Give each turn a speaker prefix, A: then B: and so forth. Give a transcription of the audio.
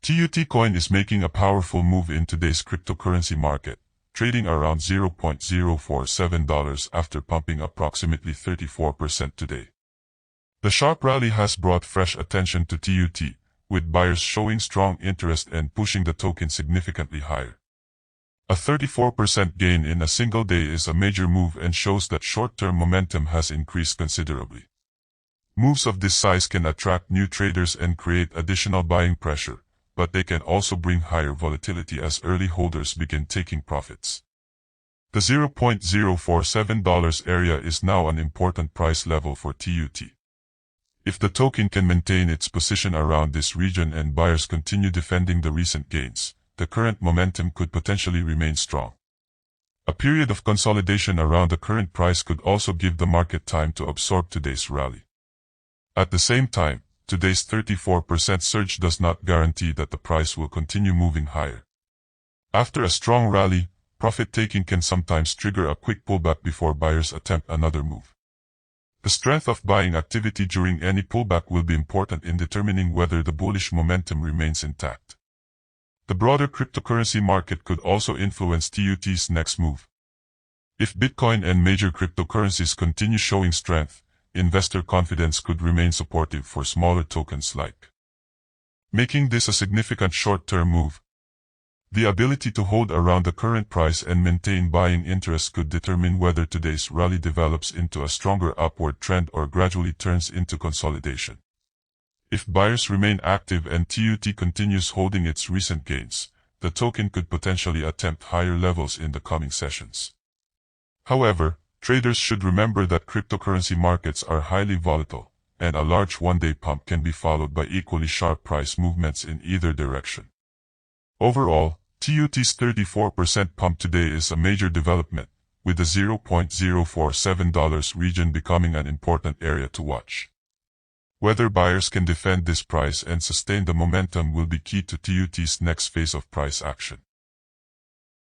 A: TUT coin is making a powerful move in today's cryptocurrency market, trading around $0.047 after pumping approximately 34% today. The sharp rally has brought fresh attention to TUT, with buyers showing strong interest and pushing the token significantly higher. A 34% gain in a single day is a major move and shows that short-term momentum has increased considerably. Moves of this size can attract new traders and create additional buying pressure, but they can also bring higher volatility as early holders begin taking profits. The $0.047 area is now an important price level for TUT. If the token can maintain its position around this region and buyers continue defending the recent gains, the current momentum could potentially remain strong. A period of consolidation around the current price could also give the market time to absorb today's rally. At the same time, today's 34% surge does not guarantee that the price will continue moving higher. After a strong rally, profit-taking can sometimes trigger a quick pullback before buyers attempt another move. The strength of buying activity during any pullback will be important in determining whether the bullish momentum remains intact. The broader cryptocurrency market could also influence TUT's next move. If Bitcoin and major cryptocurrencies continue showing strength, investor confidence could remain supportive for smaller tokens making this a significant short-term move. The ability to hold around the current price and maintain buying interest could determine whether today's rally develops into a stronger upward trend or gradually turns into consolidation. If buyers remain active and TUT continues holding its recent gains, the token could potentially attempt higher levels in the coming sessions. However, traders should remember that cryptocurrency markets are highly volatile, and a large one-day pump can be followed by equally sharp price movements in either direction. Overall, TUT's 34% pump today is a major development, with the $0.047 region becoming an important area to watch. Whether buyers can defend this price and sustain the momentum will be key to TUT's next phase of price action.